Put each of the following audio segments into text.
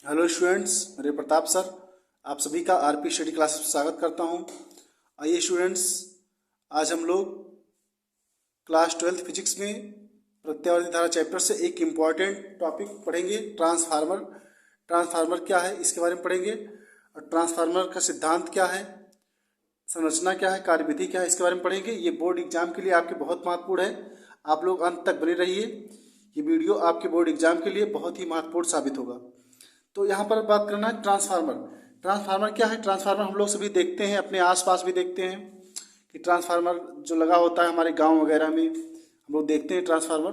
Hello students, मेरे Pratap sir आप सभी का आरपी स्टडी क्लास में स्वागत करता हूं। आइए स्टूडेंट्स, आज हम लोग क्लास 12 फिजिक्स में प्रत्यावर्ती धारा चैप्टर से एक इम्पॉर्टेंट टॉपिक पढ़ेंगे। ट्रांसफार्मर क्या है इसके बारे में पढ़ेंगे, और ट्रांसफार्मर का सिद्धांत क्या है, संरचना क्या है, कार्यविधि क्या है, इसके बारे में पढ़ेंगे। ये बोर्ड एग्जाम के लिए आपके बहुत महत्वपूर्ण है। आप लोग अंत तक बने रहिए, ये वीडियो आपके बोर्ड एग्जाम के लिए बहुत ही महत्वपूर्ण साबित होगा। तो यहाँ पर बात करना है ट्रांसफार्मर क्या है। ट्रांसफार्मर हम लोग सभी देखते हैं, अपने आसपास भी देखते हैं कि ट्रांसफार्मर जो लगा होता है हमारे गांव वगैरह में हम लोग देखते हैं ट्रांसफार्मर।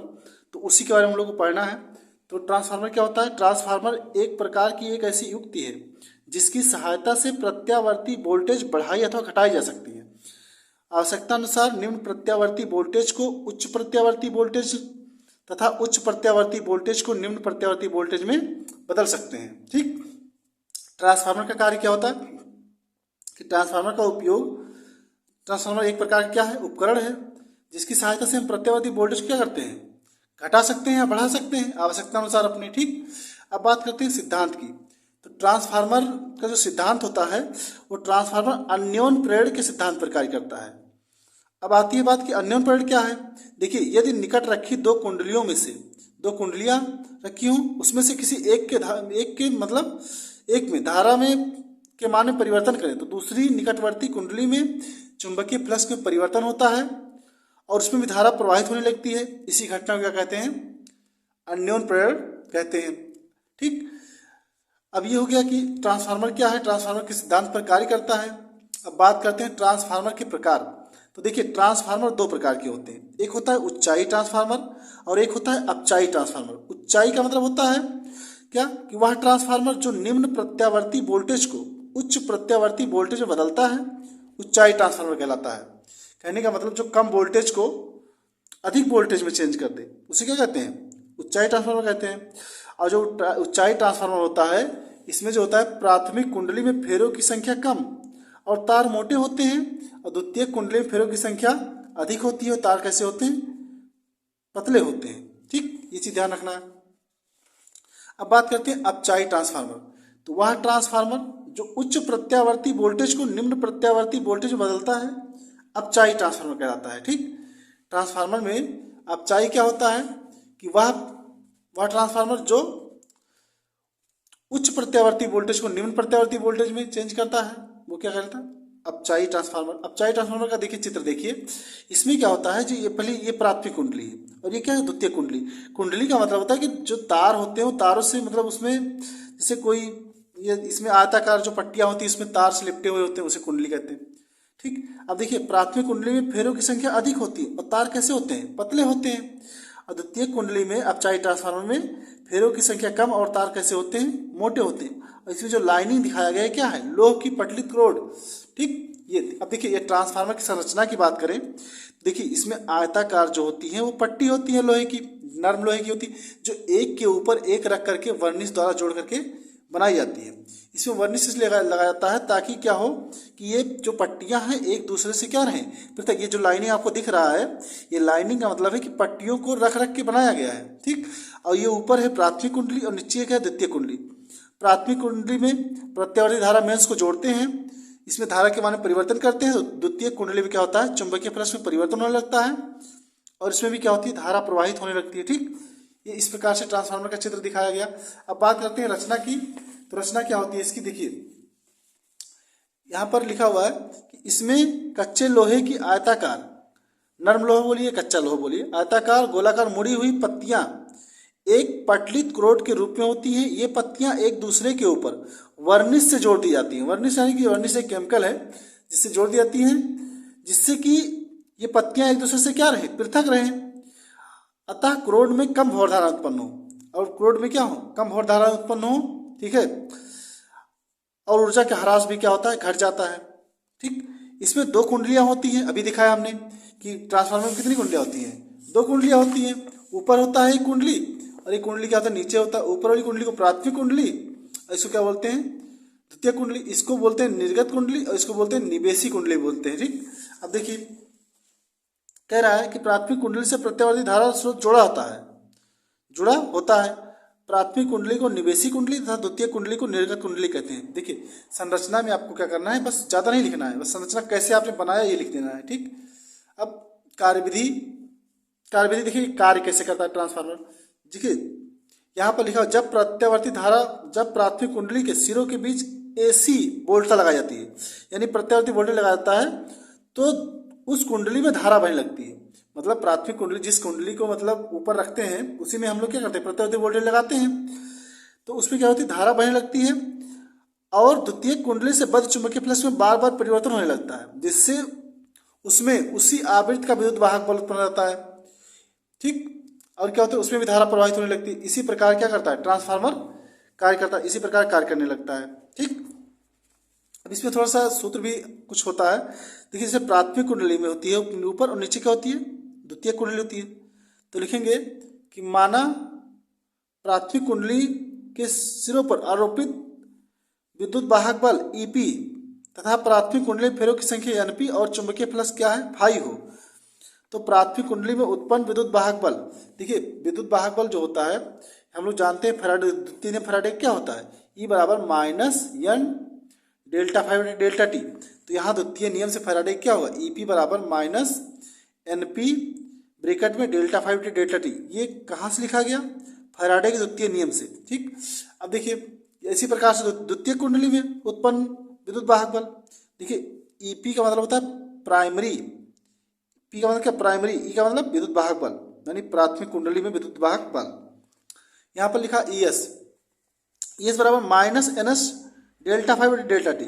तो उसी के बारे में हम लोग को पढ़ना है। तो ट्रांसफार्मर क्या होता है? ट्रांसफार्मर एक प्रकार की एक ऐसी युक्ति है जिसकी सहायता से प्रत्यावर्ती वोल्टेज बढ़ाई अथवा घटाई जा सकती है। आवश्यकता अनुसार निम्न प्रत्यावर्ती वोल्टेज को उच्च प्रत्यावर्ती वोल्टेज तथा उच्च प्रत्यावर्ती वोल्टेज को निम्न प्रत्यावर्ती वोल्टेज में बदल सकते हैं। ठीक, ट्रांसफार्मर का कार्य क्या होता है कि ट्रांसफार्मर एक प्रकार का क्या है, उपकरण है जिसकी सहायता से हम प्रत्यावर्ती वोल्टेज क्या करते हैं, घटा सकते हैं या बढ़ा सकते हैं आवश्यकता अनुसार अपने। ठीक, अब बात करते हैं सिद्धांत की। तो ट्रांसफार्मर का जो सिद्धांत होता है वो ट्रांसफार्मर अन्योन्य प्रेरण के सिद्धांत पर कार्य करता है। अब आती है बात कि अन्योन्य प्रेरण क्या है। देखिए, यदि निकट रखी दो कुंडलियों में से दो कुंडलियां रखी हों, उसमें से किसी एक में धारा में के मान में परिवर्तन करें तो दूसरी निकटवर्ती कुंडली में चुंबकीय फ्लक्स में परिवर्तन होता है और उसमें भी धारा प्रवाहित होने लगती है। इसी घटना को क्या कहते हैं? अन्योन्य प्रेरण कहते हैं। ठीक, अब ये हो गया कि ट्रांसफार्मर क्या है, ट्रांसफार्मर के सिद्धांत पर कार्य करता है। अब बात करते हैं ट्रांसफार्मर के प्रकार। तो देखिए, ट्रांसफार्मर दो प्रकार के होते हैं, एक होता है उच्चाई ट्रांसफार्मर और एक होता है अपचाई ट्रांसफार्मर। उच्चाई का मतलब होता है क्या कि वह ट्रांसफार्मर जो निम्न प्रत्यावर्ती वोल्टेज को उच्च प्रत्यावर्ती वोल्टेज में बदलता है, उच्चाई ट्रांसफार्मर कहलाता है। कहने का मतलब जो कम वोल्टेज को अधिक वोल्टेज में चेंज कर दे उसे क्या कहते हैं, उच्चाई ट्रांसफार्मर कहते हैं। और जो उच्चाई ट्रांसफार्मर होता है इसमें जो होता है प्राथमिक कुंडली में फेरों की संख्या कम और तार मोटे होते हैं, और द्वितीय कुंडली में फेरों की संख्या अधिक होती है और तार कैसे होते हैं, पतले होते हैं। ठीक, ये चीज ध्यान रखना है। अब बात करते हैं अपचाई ट्रांसफार्मर। तो वह ट्रांसफार्मर जो उच्च प्रत्यावर्ती वोल्टेज को निम्न प्रत्यावर्ती वोल्टेज में बदलता है, अपचाई ट्रांसफार्मर कहलाता है। ठीक, ट्रांसफार्मर में अपचाई क्या होता है कि वह ट्रांसफार्मर जो उच्च प्रत्यावर्ती वोल्टेज को निम्न प्रत्यावर्ती वोल्टेज में चेंज करता है वो क्या कहलाता है, अपचाई ट्रांसफार्मर। अपचाई ट्रांसफार्मर का देखिए चित्र देखिए, इसमें क्या होता है जी, ये प्राथमिक कुंडली है और ये क्या है, द्वितीय कुंडली। कुंडली का मतलब होता है कि जो तार होते हैं वो तारों से मतलब उसमें जैसे कोई ये इसमें आयताकार जो पट्टियां होती है इसमें तार से लिपटे हुए होते हैं, उसे कुंडली कहते हैं। ठीक, अब देखिए प्राथमिक कुंडली में फेरों की संख्या अधिक होती है और तार कैसे होते हैं, पतले होते हैं। और द्वितीय कुंडली में अपचाई ट्रांसफार्मर में फेरों की संख्या कम और तार कैसे होते हैं, मोटे होते हैं। और इसमें जो लाइनिंग दिखाया गया है क्या है, लोह की पटलित रोड। ठीक, ये अब देखिए, ये ट्रांसफार्मर की संरचना की बात करें, देखिए इसमें आयताकार जो होती है वो पट्टी होती है लोहे की, नर्म लोहे की होती है, जो एक के ऊपर एक रख करके वर्निश द्वारा जोड़ करके बनाई जाती है। इसमें वर्निश इसलिए लगाया जाता है ताकि क्या हो कि ये जो पट्टियां हैं एक दूसरे से क्या रहें पृथक। ये जो लाइनिंग आपको दिख रहा है, ये लाइनिंग का मतलब है कि पट्टियों को रख रख के बनाया गया है। ठीक, और ये ऊपर है प्राथमिक कुंडली और नीचे है द्वितीय कुंडली। प्राथमिक कुंडली में प्रत्यावर्ती धारा मेंस को जोड़ते हैं, इसमें धारा के मान में परिवर्तन करते हैं। तो द्वितीय कुंडली में क्या होता है, चुंबकीय फ्लक्स में परिवर्तन होने लगता है और इसमें भी क्या होती है, धारा प्रवाहित होने लगती है। ठीक, ये इस प्रकार से ट्रांसफार्मर का चित्र दिखाया गया। अब बात करते हैं रचना की। तो रचना क्या होती है इसकी, देखिए यहां पर लिखा हुआ है कि इसमें कच्चे लोहे की आयताकार, नर्म लोहा बोलिए कच्चा लोहा बोलिए, आयताकार गोलाकार मुड़ी हुई पत्तियां एक पटलित क्रोड के रूप में होती हैं। ये पत्तियां एक दूसरे के ऊपर वर्निश से जोड़ दी जाती हैं। वर्निश यानी कि वर्निश एक केमिकल है जिससे जोड़ दी जाती हैं, जिससे कि ये पत्तियां एक दूसरे से क्या रहे, पृथक रहे। अतः क्रोड में कम भौर धारा उत्पन्न हो और क्रोड में क्या हो, कम भौर धारा उत्पन्न हो। ठीक है, और ऊर्जा का ह्रास भी क्या होता है, घट जाता है। ठीक, इसमें दो कुंडलियां होती हैं, अभी दिखाया हमने कि ट्रांसफार्मर में कितनी कुंडलियां होती हैं, दो कुंडलियां होती हैं। ऊपर होता है एक कुंडली और एक कुंडली क्या होता है, नीचे होता है। ऊपर वाली कुंडली को प्राथमिक कुंडली, इसको क्या बोलते हैं, द्वितीय कुंडली। इसको बोलते हैं निर्गत कुंडली और इसको बोलते हैं निवेशी कुंडली बोलते हैं। ठीक, अब देखिए कह रहा है कि प्राथमिक कुंडली से प्रत्यावर्ती धारा स्रोत जुड़ा होता है प्राथमिक कुंडली को निवेशी कुंडली तथा द्वितीय कुंडली को निर्गत कुंडली कहते हैं। देखिए संरचना में आपको क्या करना है, बस ज़्यादा नहीं लिखना है, बस संरचना कैसे आपने बनाया ये लिख देना है। ठीक, अब कार्यविधि देखिए कार्य कैसे करता है ट्रांसफार्मर। देखिए यहाँ पर लिखा जब प्रत्यावर्ती धारा, जब प्राथमिक कुंडली के सिरों के बीच AC वोल्टता लगाई जाती है, यानी प्रत्यावर्ती वोल्टेज लगाया जाता है, तो उस कुंडली में धारा बहने लगती है। मतलब प्राथमिक कुंडली, जिस कुंडली को मतलब ऊपर रखते हैं उसी में हम लोग क्या करते हैं, प्रत्यावर्ती वोल्टेज लगाते हैं, तो उसमें क्या होती है, धारा बहने लगती है। और द्वितीय कुंडली से बद्ध चुंबकीय फ्लक्स में बार बार परिवर्तन होने लगता है, जिससे उसमें उसी आवृत्ति का विद्युत वाहक बल उत्पन्न रहता है। ठीक, और क्या होता है, उसमें भी धारा प्रवाहित होने लगती है। इसी प्रकार क्या करता है ट्रांसफार्मर कार्य करता है, इसी प्रकार कार्य करने लगता है। ठीक, अब इसमें थोड़ा सा सूत्र भी कुछ होता है। देखिए जैसे प्राथमिक कुंडली में होती है ऊपर और नीचे क्या होती है, द्वितीय कुंडली होती है। तो लिखेंगे कि माना प्राथमिक कुंडली के सिरों पर आरोपित विद्युत वाहक बल EP तथा प्राथमिक कुंडली में फेरों की संख्या NP और चुंबकीय फ्लक्स क्या है फाई हो, तो प्राथमिक कुंडली में उत्पन्न विद्युत वाहक बल, देखिए विद्युत वाहक बल जो होता है हम लोग जानते हैं फैराडे, द्वितीय नियम फैराडे क्या होता है, E बराबर -N डेल्टा फाई बटे डेल्टा टी। तो यहाँ द्वितीय नियम से फैराडे क्या होगा, EP बराबर -NP ब्रैकेट में डेल्टा फाई बटे डेल्टा टी। ये कहाँ से लिखा गया, फैराडे के द्वितीय नियम से। ठीक, अब देखिए इसी प्रकार से द्वितीय कुंडली में उत्पन्न विद्युत वाहक बल, देखिए EP का मतलब होता है प्राइमरी, P का मतलब क्या प्राइमरी, E का मतलब विद्युत वाहक बल, यानी प्राथमिक कुंडली में विद्युत वाहक बल। यहाँ पर लिखा ES बराबर -NS डेल्टा फाई बटे डेल्टा टी।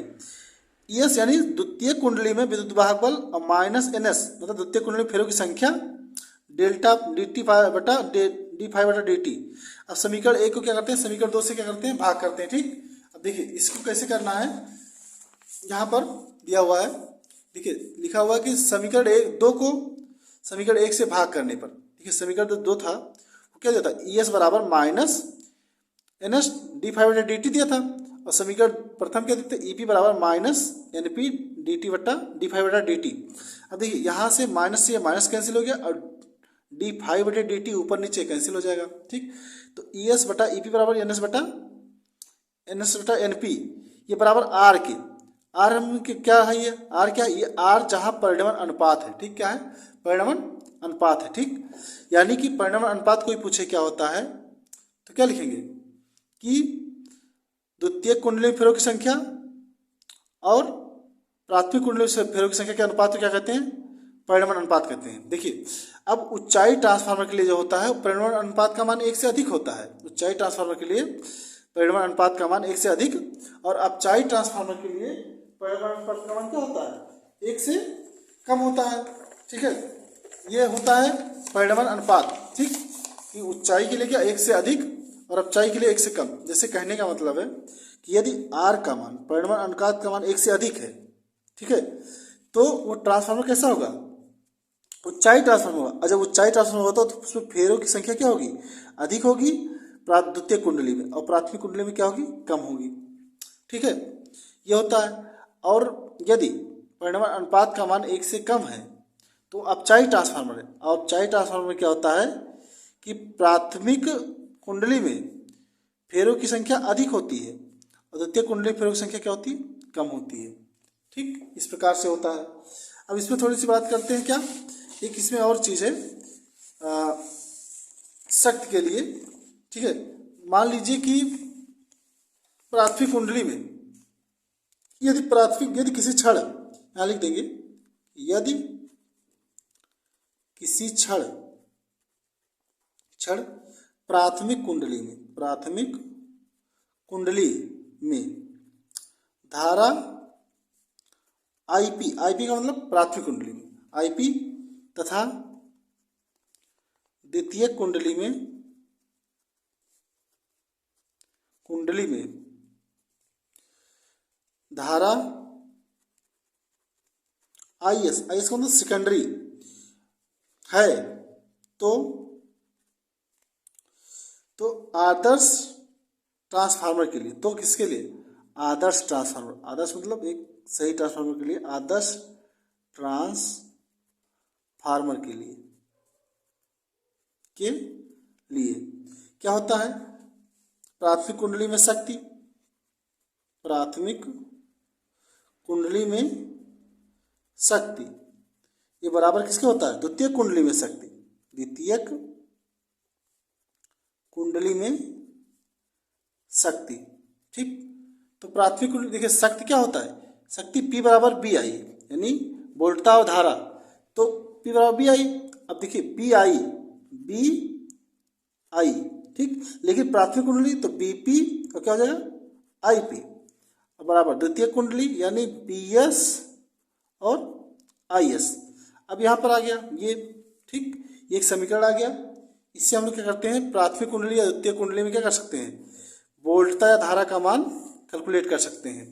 ES यानी द्वितीय कुंडली में विद्युत वाहक बल और -NS मतलब द्वितीय कुंडली में फेरों की संख्या डेल्टा DT बटा D फाई बटा DT। अब समीकरण 1 को क्या करते हैं, समीकरण 2 से क्या करते हैं, भाग करते हैं। ठीक, अब देखिए इसको कैसे करना है, यहाँ पर दिया हुआ है, देखिए लिखा हुआ है कि समीकरण 2 को समीकरण 1 से भाग करने पर, देखिए समीकरण 2 था वो क्या दिया था, ES बराबर -NS D फाई बटा DT दिया था, और समीकरण प्रथम क्या देते EP बराबर -NP DT बटा D फाई बटा DT। अब देखिए यहाँ से माइनस से माइनस कैंसिल हो गया और D फाई बटे DT ऊपर नीचे कैंसिल हो जाएगा। ठीक, तो ES बटा EP बराबर NS बटा NP ये बराबर R के, R हम क्या है, ये R क्या है, ये R जहाँ परिणमन अनुपात है। ठीक, क्या है, परिणमन अनुपात है। ठीक, यानी कि परिणमन अनुपात कोई पूछे क्या होता है तो क्या लिखेंगे कि द्वितीय कुंडली में फेरों की संख्या और प्राथमिक कुंडली में फेरों की संख्या के अनुपात को क्या कहते हैं, परिणमन अनुपात कहते हैं। देखिए अब ऊंचाई ट्रांसफार्मर के लिए जो होता है परिणमन अनुपात का मान 1 से अधिक होता है। ऊंचाई ट्रांसफार्मर के लिए परिणमन अनुपात का मान 1 से अधिक, और अपचाई ट्रांसफार्मर के लिए परिणमन अनुपात का मान क्या होता है, 1 से कम होता है। ठीक है, ये होता है परिणमन अनुपात। ठीक, कि ऊंचाई के लिए क्या 1 से अधिक और अपचाई के लिए 1 से कम। जैसे कहने का मतलब है कि यदि R का मान परिणमन अनुपात का मान 1 से अधिक है, ठीक है, तो वो ट्रांसफार्मर कैसा होगा, ऊंचाई ट्रांसफार्मर होगा। और जब ऊंचाई ट्रांसफार्मर होता है तो उसमें फेरों की संख्या क्या होगी, अधिक होगी द्वितीय कुंडली में, और प्राथमिक कुंडली में क्या होगी, कम होगी। ठीक है, ये होता है। और यदि परिणमन अनुपात का मान 1 से कम है तो अपचाई ट्रांसफार्मर है, और अपचाई ट्रांसफार्मर में क्या होता है कि प्राथमिक कुंडली में फेरों की संख्या अधिक होती है और द्वितीय कुंडली में फेरों की संख्या क्या होती है, कम होती है। ठीक, इस प्रकार से होता है। अब इसमें थोड़ी सी बात करते हैं, क्या एक इसमें और चीज़ है शक्ति के लिए। ठीक है, मान लीजिए कि प्राथमिक कुंडली में यदि किसी क्षण, यहाँ लिख देंगे, यदि किसी क्षण प्राथमिक कुंडली में धारा IP का मतलब प्राथमिक कुंडली में IP तथा द्वितीय कुंडली में धारा IS का मतलब सेकेंडरी है, तो आदर्श ट्रांसफार्मर के लिए, तो किसके लिए, आदर्श ट्रांसफार्मर, आदर्श मतलब एक सही ट्रांसफार्मर के लिए, आदर्श ट्रांसफार्मर के लिए क्या होता है प्राथमिक कुंडली में शक्ति, प्राथमिक कुंडली में शक्ति, ये बराबर किसके होता है? द्वितीय कुंडली में शक्ति, द्वितीयक कुंडली में शक्ति। ठीक, तो प्राथमिक कुंडली देखिए शक्ति क्या होता है? शक्ति P बराबर बी आई, यानी वोल्टता और धारा, तो P बराबर बी आई। अब देखिए बी आई, ठीक, लेकिन प्राथमिक कुंडली तो BP और क्या हो जाएगा? IP बराबर द्वितीय कुंडली यानी BS और IS। अब यहाँ पर आ गया ये, ठीक, ये एक समीकरण आ गया। इससे हम लोग क्या करते हैं? प्राथमिक कुंडली या द्वितीय कुंडली में क्या कर सकते हैं? वोल्टता या धारा का मान कैलकुलेट कर सकते हैं।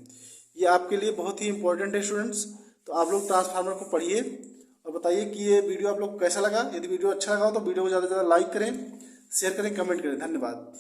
ये आपके लिए बहुत ही इंपॉर्टेंट है स्टूडेंट्स। तो आप लोग ट्रांसफार्मर को पढ़िए और बताइए कि ये वीडियो आप लोग को कैसा लगा। यदि वीडियो अच्छा लगा हो तो वीडियो को ज़्यादा से ज़्यादा लाइक करें, शेयर करें, कमेंट करें। धन्यवाद।